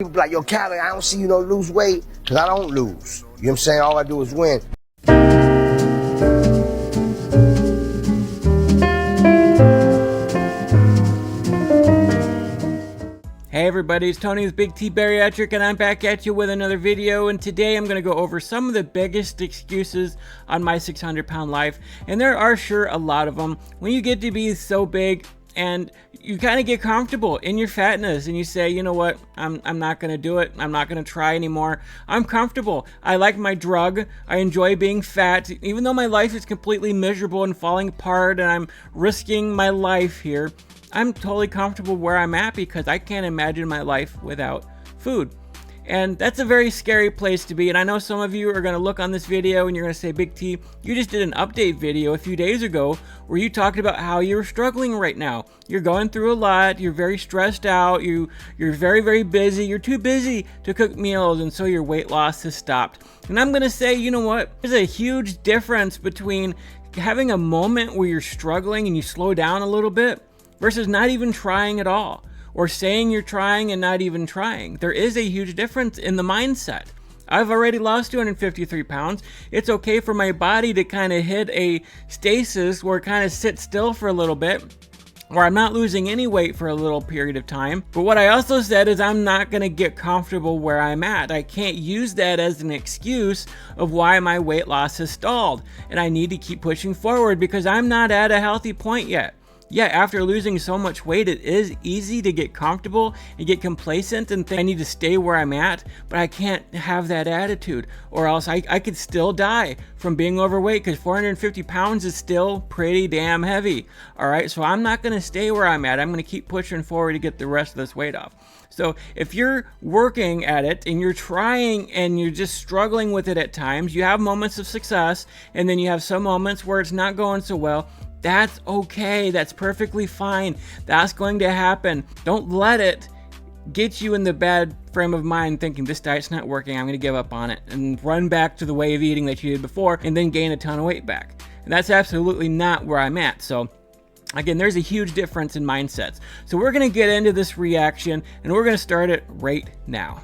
people be like, yo, Callie, I don't see you no lose weight, because I don't lose. You know what I'm saying? All I do is win. Hey everybody, it's Tony with Big T Bariatric, and I'm back at you with another video. And today I'm going to go over some of the biggest excuses on my 600-pound life, and there are sure a lot of them. When you get to be so big and you kind of get comfortable in your fatness and you say, you know what, I'm not going to do it, I'm not going to try anymore, I'm comfortable, I like my drug, I enjoy being fat, even though my life is completely miserable and falling apart and I'm risking my life here, I'm totally comfortable where I'm at because I can't imagine my life without food. And that's a very scary place to be. And I know some of you are going to look on this video and you're going to say, Big T, you just did an update video a few days ago where you talked about how you're struggling right now. You're going through a lot. You're very stressed out. You're very, very busy. You're too busy to cook meals. And so your weight loss has stopped. And I'm going to say, you know what? There's a huge difference between having a moment where you're struggling and you slow down a little bit versus not even trying at all, or saying you're trying and not even trying. There is a huge difference in the mindset. I've already lost 253 pounds. It's okay for my body to kind of hit a stasis where it kind of sits still for a little bit, where I'm not losing any weight for a little period of time. But what I also said is I'm not gonna get comfortable where I'm at. I can't use that as an excuse of why my weight loss has stalled. And I need to keep pushing forward because I'm not at a healthy point yet. Yeah, after losing so much weight, it is easy to get comfortable and get complacent and think I need to stay where I'm at, but I can't have that attitude or else I could still die from being overweight because 450 pounds is still pretty damn heavy. All right, so I'm not gonna stay where I'm at. I'm gonna keep pushing forward to get the rest of this weight off. So if you're working at it and you're trying and you're just struggling with it at times, you have moments of success and then you have some moments where it's not going so well. That's okay. That's perfectly fine. That's going to happen. Don't let it get you in the bad frame of mind thinking this diet's not working, I'm going to give up on it and run back to the way of eating that you did before and then gain a ton of weight back. And that's absolutely not where I'm at. So again, there's a huge difference in mindsets. So we're going to get into this reaction and we're going to start it right now.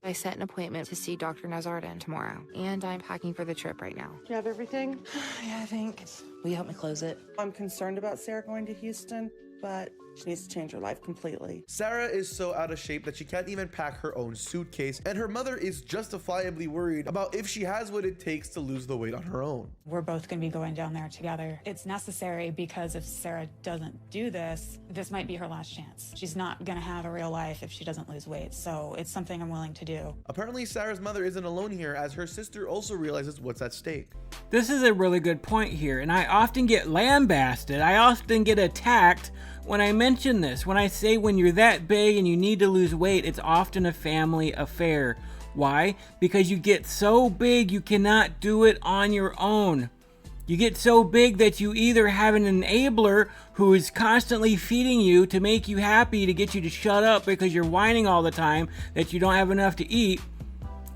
I set an appointment to see Dr. Nazardin tomorrow, and I'm packing for the trip right now. You have everything? Yeah, I think. Will you help me close it? I'm concerned about Sarah going to Houston, but she needs to change her life completely. Sarah is so out of shape that she can't even pack her own suitcase, and her mother is justifiably worried about if she has what it takes to lose the weight on her own. We're both going to be going down there together. It's necessary because if Sarah doesn't do this, this might be her last chance. She's not going to have a real life if she doesn't lose weight, so it's something I'm willing to do. Apparently, Sarah's mother isn't alone here, as her sister also realizes what's at stake. This is a really good point here, and I often get lambasted. I often get attacked when I mention this, when I say when you're that big and you need to lose weight, it's often a family affair. Why? Because you get so big you cannot do it on your own. You get so big that you either have an enabler who is constantly feeding you to make you happy, to get you to shut up because you're whining all the time that you don't have enough to eat,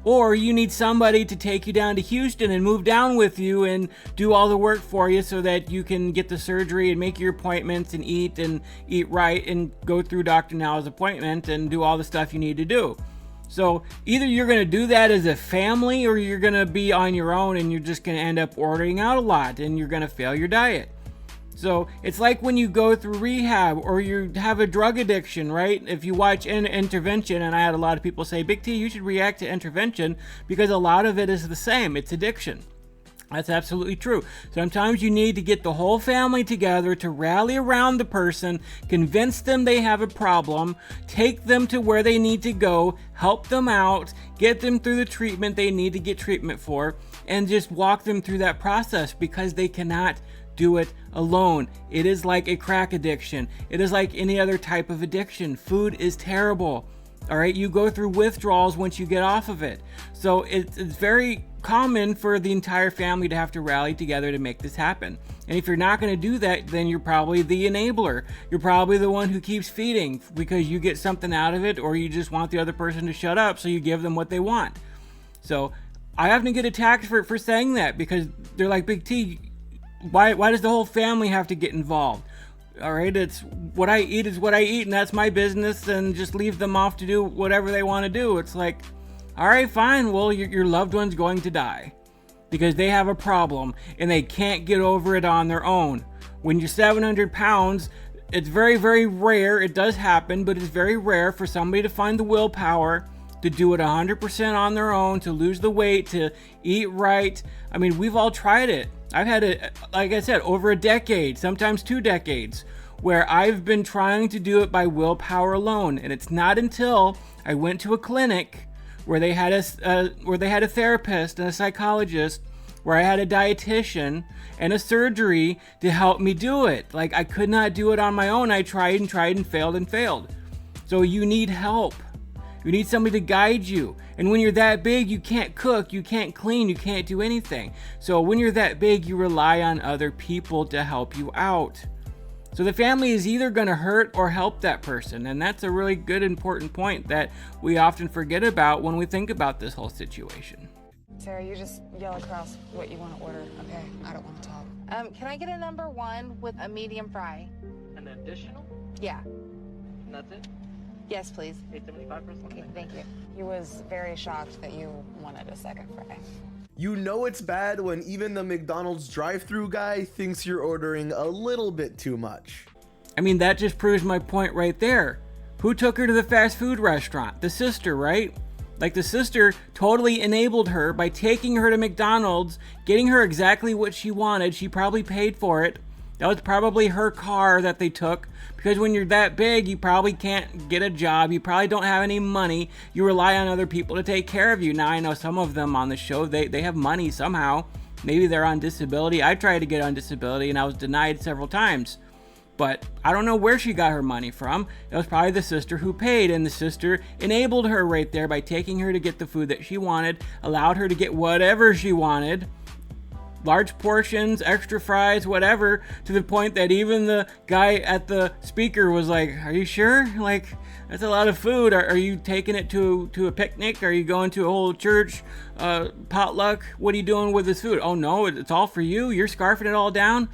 or you need somebody to take you down to Houston and move down with you and do all the work for you so that you can get the surgery and make your appointments and eat right and go through Dr. Now's appointment and do all the stuff you need to do. So either you're going to do that as a family or you're going to be on your own and you're just going to end up ordering out a lot and you're going to fail your diet. So it's like when you go through rehab or you have a drug addiction, right? If you watch Intervention, and I had a lot of people say, Big T, you should react to Intervention because a lot of it is the same. It's addiction. That's absolutely true. Sometimes you need to get the whole family together to rally around the person, convince them they have a problem, take them to where they need to go, help them out, get them through the treatment they need to get treatment for, and just walk them through that process because they cannot do it alone. It is like a crack addiction. It is like any other type of addiction. Food is terrible. All right, you go through withdrawals once you get off of it. So it's very common for the entire family to have to rally together to make this happen. And if you're not going to do that, then you're probably the enabler. You're probably the one who keeps feeding because you get something out of it, or you just want the other person to shut up, so you give them what they want. So I often get attacked for saying that because they're like, Big T, why does the whole family have to get involved? All right, it's what I eat is what I eat, and that's my business, and just leave them off to do whatever they want to do. It's like, all right, fine. Well, your loved one's going to die because they have a problem and they can't get over it on their own. When you're 700 pounds, it's very, very rare. It does happen, but it's very rare for somebody to find the willpower to do it 100% on their own, to lose the weight, to eat right. I mean, we've all tried it. I've had it, like I said, over a decade, sometimes 2 decades, where I've been trying to do it by willpower alone. And it's not until I went to a clinic where they had a therapist and a psychologist, where I had a dietitian and a surgery to help me do it. Like, I could not do it on my own. I tried and failed. So you need help. You need somebody to guide you. And when you're that big, you can't cook, you can't clean, you can't do anything. So when you're that big, you rely on other people to help you out. So the family is either going to hurt or help that person. And that's a really good, important point that we often forget about when we think about this whole situation. Sarah, you just yell across what you want to order, okay? I don't want to talk. Can I get a number 1 with a medium fry? An additional? Yeah. And that's it? Yes, please. $8.75 for Okay, thank you. He was very shocked that you wanted a second fry. You know it's bad when even the McDonald's drive-thru guy thinks you're ordering a little bit too much. I mean, that just proves my point right there. Who took her to the fast food restaurant? The sister, right? Like, the sister totally enabled her by taking her to McDonald's, getting her exactly what she wanted. She probably paid for it. That was probably her car that they took, because when you're that big, you probably can't get a job. You probably don't have any money. You rely on other people to take care of you. Now, I know some of them on the show, they have money somehow. Maybe they're on disability. I tried to get on disability and I was denied several times. But I don't know where she got her money from. It was probably the sister who paid, and the sister enabled her right there by taking her to get the food that she wanted, allowed her to get whatever she wanted. Large portions, extra fries, whatever, to the point that even the guy at the speaker was like, are you sure? Like, that's a lot of food. Are you taking it to a picnic? Are you going to a whole church potluck? What are you doing with this food? Oh no, it's all for you? You're scarfing it all down?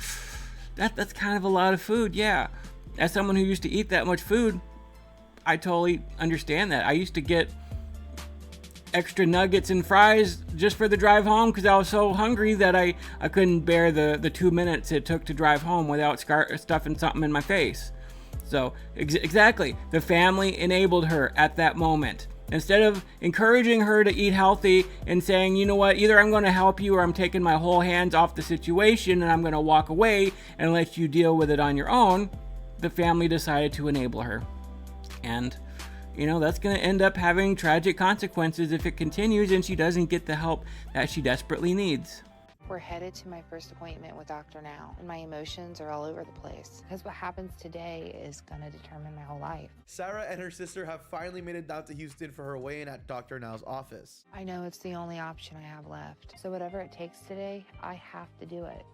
That's kind of a lot of food, yeah. As someone who used to eat that much food, I totally understand that. I used to get extra nuggets and fries just for the drive home because I was so hungry that I couldn't bear the 2 minutes it took to drive home without stuffing something in my face. So exactly, the family enabled her at that moment. Instead of encouraging her to eat healthy and saying, you know what, either I'm going to help you or I'm taking my whole hands off the situation and I'm going to walk away and let you deal with it on your own, the family decided to enable her. And you know, that's going to end up having tragic consequences if it continues and she doesn't get the help that she desperately needs. We're headed to my first appointment with Dr. Now, and my emotions are all over the place. Because what happens today is going to determine my whole life. Sarah and her sister have finally made it down to Houston for her weigh-in at Dr. Now's office. I know it's the only option I have left. So whatever it takes today, I have to do it.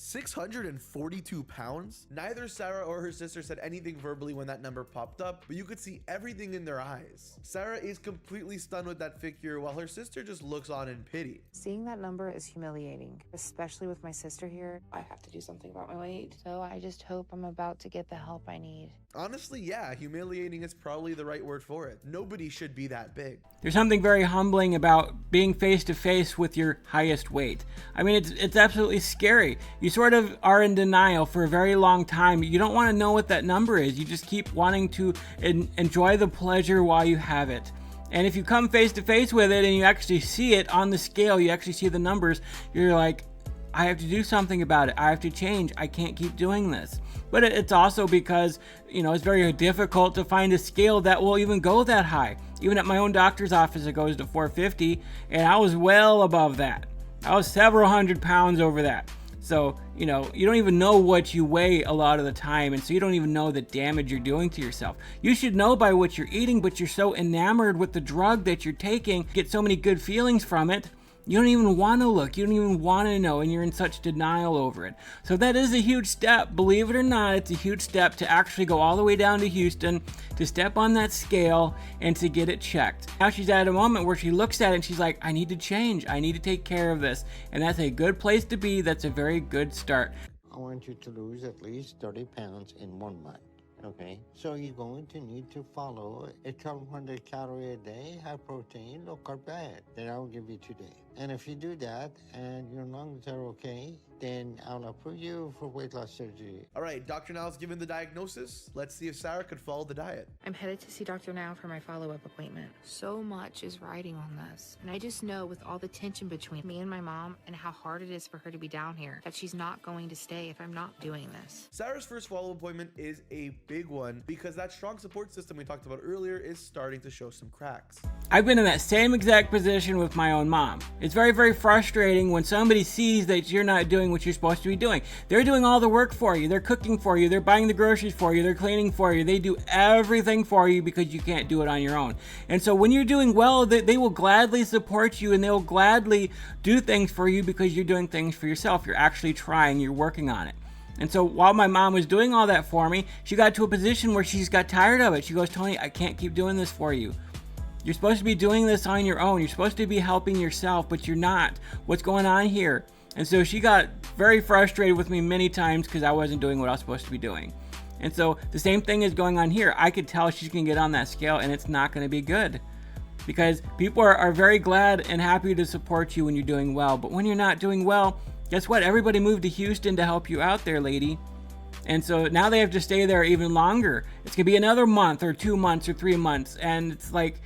642 pounds? Neither Sarah or her sister said anything verbally when that number popped up, but you could see everything in their eyes. Sarah is completely stunned with that figure while her sister just looks on in pity. Seeing that number is humiliating, especially with my sister here. I have to do something about my weight. So I just hope I'm about to get the help I need. Honestly, yeah, humiliating is probably the right word for it. Nobody should be that big. There's something very humbling about being face to face with your highest weight. I mean, it's absolutely scary. You sort of are in denial for a very long time. You don't want to know what that number is. You just keep wanting to enjoy the pleasure while you have it. And if you come face to face with it and you actually see it on the scale, you actually see the numbers, you're like, I have to do something about it. I have to change. I can't keep doing this. But it's also because, you know, it's very difficult to find a scale that will even go that high. Even at my own doctor's office, it goes to 450, and I was well above that. I was several hundred pounds over that. So, you know, you don't even know what you weigh a lot of the time, and so you don't even know the damage you're doing to yourself. You should know by what you're eating, but you're so enamored with the drug that you're taking, get so many good feelings from it, you don't even want to look, you don't even want to know, and you're in such denial over it. So that is a huge step, believe it or not. It's a huge step to actually go all the way down to Houston, to step on that scale, and to get it checked. Now she's at a moment where she looks at it and she's like, I need to change, I need to take care of this. And that's a good place to be, that's a very good start. I want you to lose at least 30 pounds in 1 month. Okay, so you're going to need to follow a 1,200 calorie a day, high protein, low carb diet that I'll give you today. And if you do that and your lungs are okay, then I'll approve you for weight loss surgery. All right, Dr. Now's given the diagnosis. Let's see if Sarah could follow the diet. I'm headed to see Dr. Now for my follow-up appointment. So much is riding on this. And I just know with all the tension between me and my mom and how hard it is for her to be down here, that she's not going to stay if I'm not doing this. Sarah's first follow-up appointment is a big one because that strong support system we talked about earlier is starting to show some cracks. I've been in that same exact position with my own mom. It's very, very frustrating when somebody sees that you're not doing what you're supposed to be doing. They're doing all the work for you. They're cooking for you. They're buying the groceries for you. They're cleaning for you. They do everything for you because you can't do it on your own. And so when you're doing well, they will gladly support you and they'll gladly do things for you because you're doing things for yourself. You're actually trying. You're working on it. And so while my mom was doing all that for me, she got to a position where she's got tired of it. She goes, Tony, I can't keep doing this for you. You're supposed to be doing this on your own. You're supposed to be helping yourself, but you're not. What's going on here? And so she got very frustrated with me many times because I wasn't doing what I was supposed to be doing. And so the same thing is going on here. I could tell she's going to get on that scale and it's not going to be good. Because people are very glad and happy to support you when you're doing well. But when you're not doing well, guess what? Everybody moved to Houston to help you out there, lady. And so now they have to stay there even longer. It's going to be another month or 2 months or 3 months. And it's like,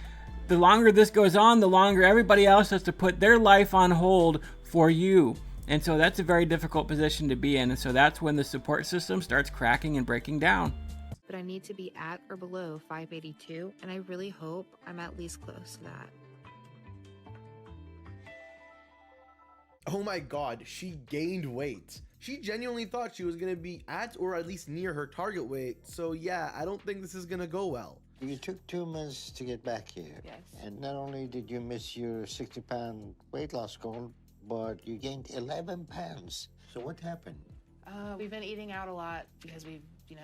the longer this goes on, the longer everybody else has to put their life on hold for you. And so that's a very difficult position to be in. And so that's when the support system starts cracking and breaking down. But I need to be at or below 582, and I really hope I'm at least close to that. Oh my God, she gained weight. She genuinely thought she was gonna be at or at least near her target weight. So yeah, I don't think this is gonna go well. You took 2 months to get back here. Yes. And not only did you miss your 60-pound weight loss goal, but you gained 11 pounds. So what happened? We've been eating out a lot because we've,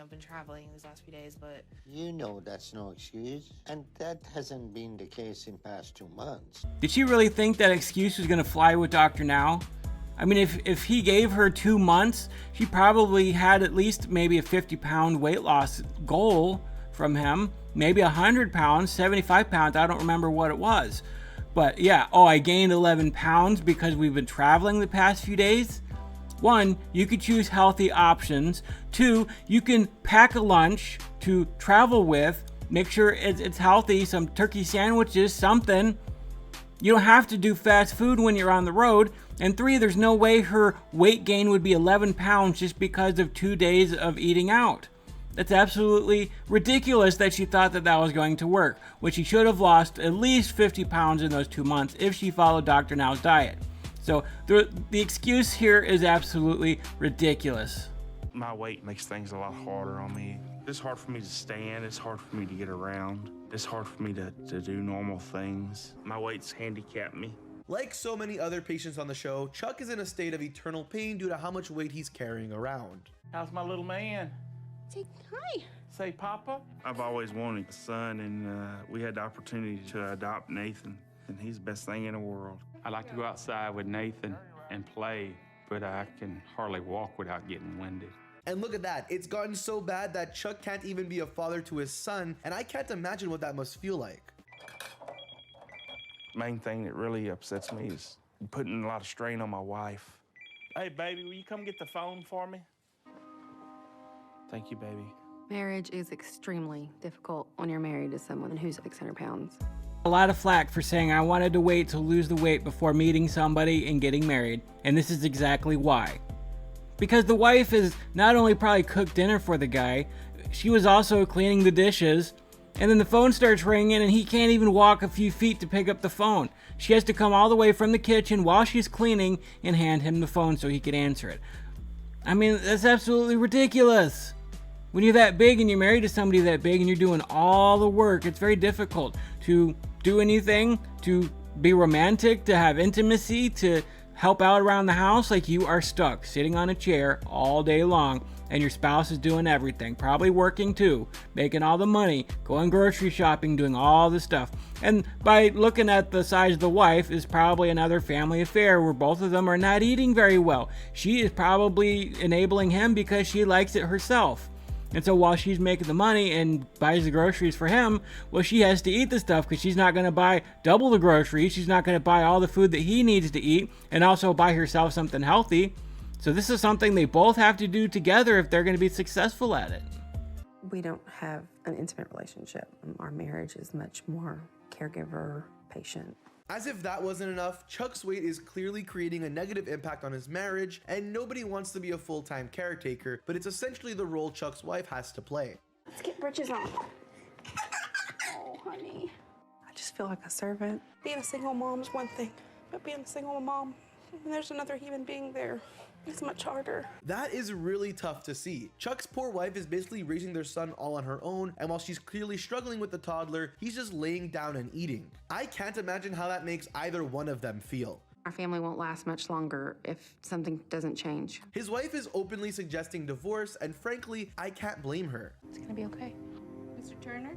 been traveling these last few days, but... You know that's no excuse, and that hasn't been the case in past 2 months. Did she really think that excuse was going to fly with Dr. Now? I mean, if he gave her 2 months, she probably had at least maybe a 50-pound weight loss goal from him. Maybe 100 pounds, 75 pounds, I don't remember what it was. But yeah, I gained 11 pounds because we've been traveling the past few days. 1, you could choose healthy options. 2, you can pack a lunch to travel with. Make sure it's healthy, some turkey sandwiches, something. You don't have to do fast food when you're on the road. And 3, there's no way her weight gain would be 11 pounds just because of 2 days of eating out. It's absolutely ridiculous that she thought that was going to work, when she should have lost at least 50 pounds in those 2 months if she followed Dr. Now's diet. So the excuse here is absolutely ridiculous. My weight makes things a lot harder on me. It's hard for me to stand, it's hard for me to get around, it's hard for me to do normal things. My weight's handicapped me. Like so many other patients on the show, Chuck is in a state of eternal pain due to how much weight he's carrying around. How's my little man? Say hi. Say Papa. I've always wanted a son, and we had the opportunity to adopt Nathan, and he's the best thing in the world. I like to go outside with Nathan and play, but I can hardly walk without getting winded. And look at that, it's gotten so bad that Chuck can't even be a father to his son, and I can't imagine what that must feel like. Main thing that really upsets me is putting a lot of strain on my wife. Hey, baby, will you come get the phone for me? Thank you, baby. Marriage is extremely difficult when you're married to someone who's 600 pounds. A lot of flack for saying I wanted to wait to lose the weight before meeting somebody and getting married, and this is exactly why. Because the wife is not only probably cooked dinner for the guy, she was also cleaning the dishes, and then the phone starts ringing and he can't even walk a few feet to pick up the phone. She has to come all the way from the kitchen while she's cleaning and hand him the phone so he could answer it. I mean, that's absolutely ridiculous. When you're that big and you're married to somebody that big and you're doing all the work, it's very difficult to do anything, to be romantic, to have intimacy, to help out around the house, like you are stuck sitting on a chair all day long and your spouse is doing everything, probably working too, making all the money, going grocery shopping, doing all the stuff. And by looking at the size of the wife is probably another family affair where both of them are not eating very well. She is probably enabling him because she likes it herself. And so while she's making the money and buys the groceries for him, well, she has to eat the stuff because she's not going to buy double the groceries. She's not going to buy all the food that he needs to eat and also buy herself something healthy. So this is something they both have to do together if they're going to be successful at it. We don't have an intimate relationship. Our marriage is much more caregiver, patient. As if that wasn't enough, Chuck's weight is clearly creating a negative impact on his marriage, and nobody wants to be a full-time caretaker, but it's essentially the role Chuck's wife has to play. Let's get britches on. Oh, honey. I just feel like a servant. Being a single mom is one thing, but being a single mom, and there's another human being there, it's much harder. That is really tough to see. Chuck's poor wife is basically raising their son all on her own, and while she's clearly struggling with the toddler, he's just laying down and eating. I can't imagine how that makes either one of them feel. Our family won't last much longer if something doesn't change. His wife is openly suggesting divorce, and frankly, I can't blame her. It's gonna be okay. Mr. Turner?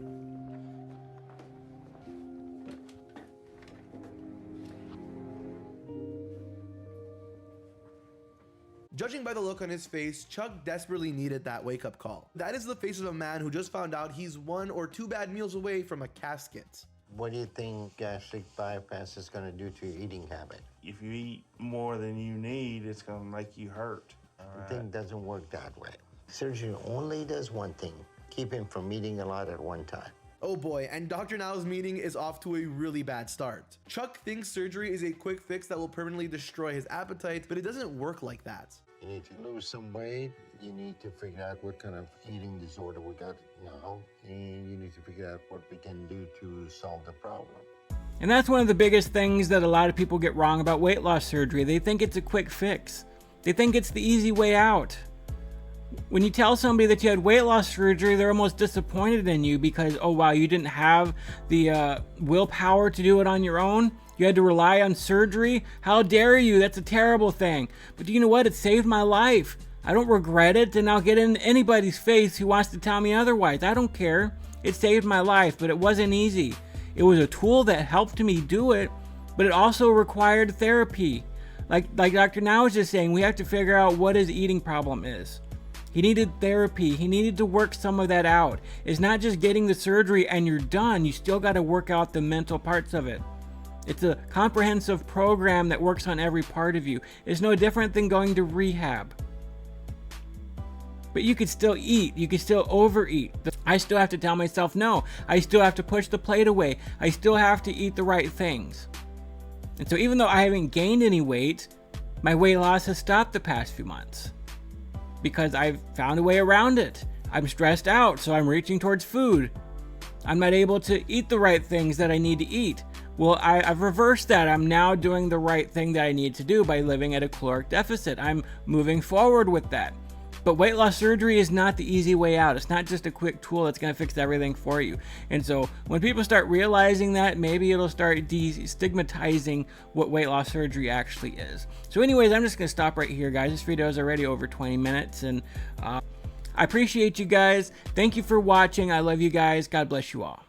Judging by the look on his face, Chuck desperately needed that wake-up call. That is the face of a man who just found out he's 1 or 2 bad meals away from a casket. What do you think gastric bypass is going to do to your eating habit? If you eat more than you need, it's going to make you hurt. The thing doesn't work that way. Surgery only does one thing, keep him from eating a lot at one time. Oh boy, and Dr. Now's meeting is off to a really bad start. Chuck thinks surgery is a quick fix that will permanently destroy his appetite, but it doesn't work like that. You need to lose some weight. You need to figure out what kind of eating disorder we got now, and you need to figure out what we can do to solve the problem. And that's one of the biggest things that a lot of people get wrong about weight loss surgery. They think it's a quick fix. They think it's the easy way out. When you tell somebody that you had weight loss surgery, they're almost disappointed in you because, oh wow, you didn't have the willpower to do it on your own. You had to rely on surgery. How dare you? That's a terrible thing. But you know what? It saved my life. I don't regret it, and I'll get in anybody's face who wants to tell me otherwise. I don't care. It saved my life, but it wasn't easy. It was a tool that helped me do it, but it also required therapy. Like Dr. Now was just saying, we have to figure out what his eating problem is. He needed therapy. He needed to work some of that out. It's not just getting the surgery and you're done. You still got to work out the mental parts of it. It's a comprehensive program that works on every part of you. It's no different than going to rehab. But you could still eat. You could still overeat. I still have to tell myself no. I still have to push the plate away. I still have to eat the right things. And so even though I haven't gained any weight, my weight loss has stopped the past few months. Because I've found a way around it. I'm stressed out, so I'm reaching towards food. I'm not able to eat the right things that I need to eat. Well, I've reversed that. I'm now doing the right thing that I need to do by living at a caloric deficit. I'm moving forward with that. But weight loss surgery is not the easy way out. It's not just a quick tool that's going to fix everything for you. And so when people start realizing that, maybe it'll start destigmatizing what weight loss surgery actually is. So anyways, I'm just going to stop right here, guys. This video is already over 20 minutes, and I appreciate you guys. Thank you for watching. I love you guys. God bless you all.